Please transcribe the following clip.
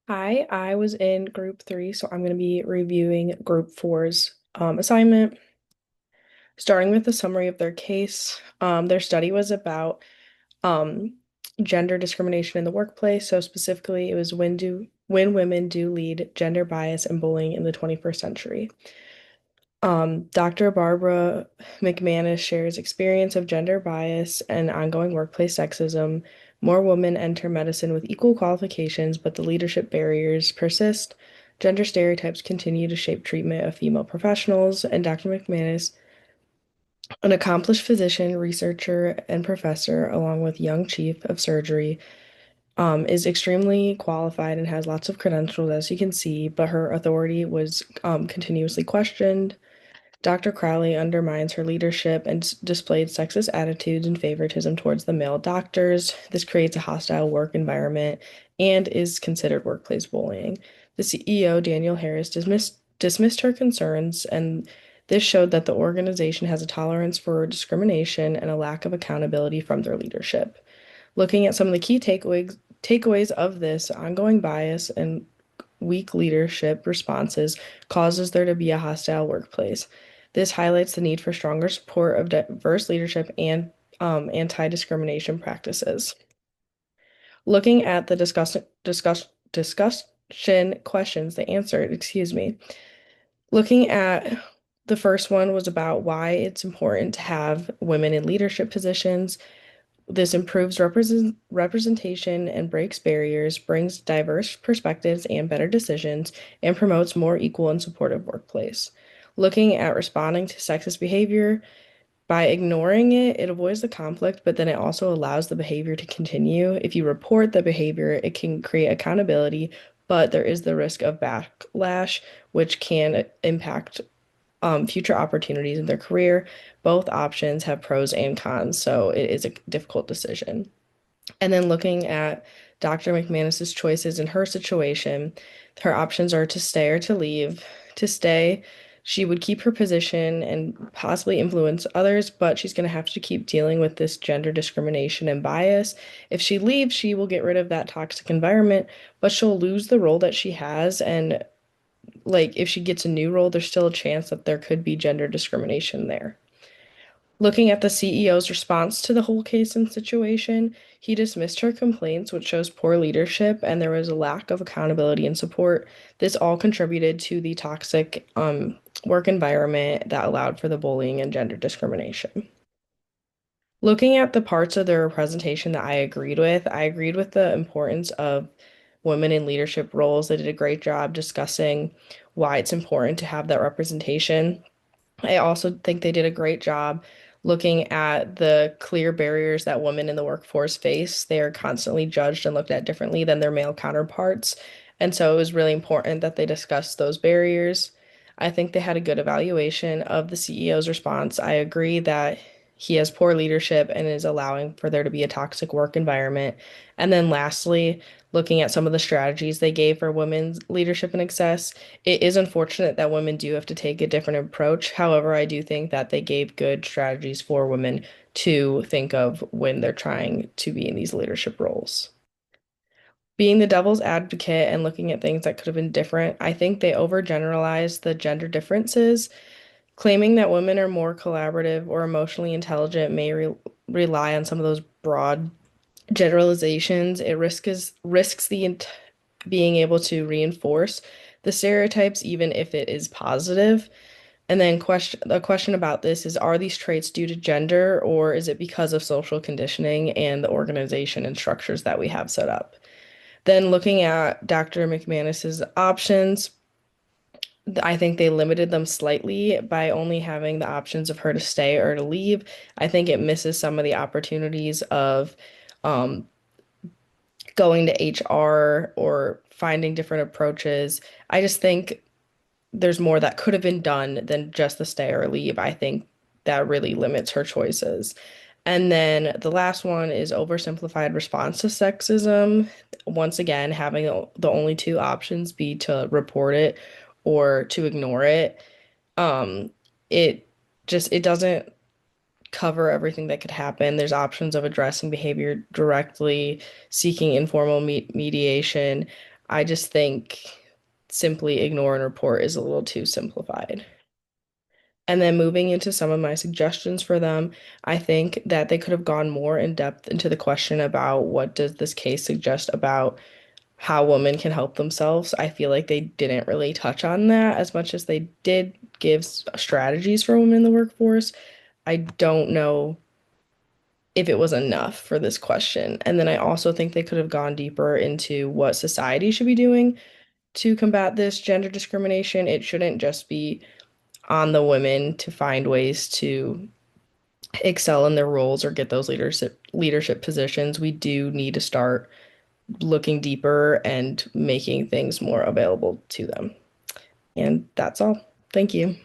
Hi, I was in group three, so I'm going to be reviewing group four's assignment. Starting with the summary of their case, their study was about um, gender discrimination in the workplace. So specifically, it was when women do lead gender bias and bullying in the 21st century. Dr. Barbara McManus shares experience of gender bias and ongoing workplace sexism. More women enter medicine with equal qualifications, but the leadership barriers persist. Gender stereotypes continue to shape treatment of female professionals, and Dr. McManus, an accomplished physician, researcher, and professor, along with young chief of surgery, is extremely qualified and has lots of credentials, as you can see, but her authority was continuously questioned. Dr. Crowley undermines her leadership and displayed sexist attitudes and favoritism towards the male doctors. This creates a hostile work environment and is considered workplace bullying. The CEO, Daniel Harris, dismissed her concerns, and this showed that the organization has a tolerance for discrimination and a lack of accountability from their leadership. Looking at some of the key takeaways of this ongoing bias and weak leadership responses causes there to be a hostile workplace. This highlights the need for stronger support of diverse leadership and anti-discrimination practices. Looking at the discussion questions they answered, excuse me. Looking at the first one was about why it's important to have women in leadership positions. This improves representation and breaks barriers, brings diverse perspectives and better decisions, and promotes more equal and supportive workplace. Looking at responding to sexist behavior, by ignoring it, it avoids the conflict, but then it also allows the behavior to continue. If you report the behavior, it can create accountability, but there is the risk of backlash, which can impact future opportunities in their career. Both options have pros and cons, so it is a difficult decision. And then looking at Dr. McManus's choices in her situation, her options are to stay or to leave. To stay, she would keep her position and possibly influence others, but she's going to have to keep dealing with this gender discrimination and bias. If she leaves, she will get rid of that toxic environment, but she'll lose the role that she has. And like if she gets a new role, there's still a chance that there could be gender discrimination there. Looking at the CEO's response to the whole case and situation, he dismissed her complaints, which shows poor leadership, and there was a lack of accountability and support. This all contributed to the toxic work environment that allowed for the bullying and gender discrimination. Looking at the parts of their presentation that I agreed with the importance of women in leadership roles. They did a great job discussing why it's important to have that representation. I also think they did a great job looking at the clear barriers that women in the workforce face. They are constantly judged and looked at differently than their male counterparts. And so it was really important that they discussed those barriers. I think they had a good evaluation of the CEO's response. I agree that he has poor leadership and is allowing for there to be a toxic work environment. And then lastly, looking at some of the strategies they gave for women's leadership and success, it is unfortunate that women do have to take a different approach. However, I do think that they gave good strategies for women to think of when they're trying to be in these leadership roles. Being the devil's advocate and looking at things that could have been different, I think they overgeneralized the gender differences. Claiming that women are more collaborative or emotionally intelligent may rely on some of those broad generalizations. It risks being able to reinforce the stereotypes, even if it is positive. And then the question about this is, are these traits due to gender or is it because of social conditioning and the organization and structures that we have set up? Then looking at Dr. McManus's options, I think they limited them slightly by only having the options of her to stay or to leave. I think it misses some of the opportunities of um, going to HR or finding different approaches. I just think there's more that could have been done than just the stay or leave. I think that really limits her choices. And then the last one is oversimplified response to sexism. Once again, having the only two options be to report it or to ignore it. Um, it it doesn't cover everything that could happen. There's options of addressing behavior directly, seeking informal mediation. I just think simply ignore and report is a little too simplified. And then moving into some of my suggestions for them, I think that they could have gone more in depth into the question about what does this case suggest about how women can help themselves. I feel like they didn't really touch on that as much as they did give strategies for women in the workforce. I don't know if it was enough for this question. And then I also think they could have gone deeper into what society should be doing to combat this gender discrimination. It shouldn't just be on the women to find ways to excel in their roles or get those leadership positions. We do need to start looking deeper and making things more available to them. And that's all. Thank you.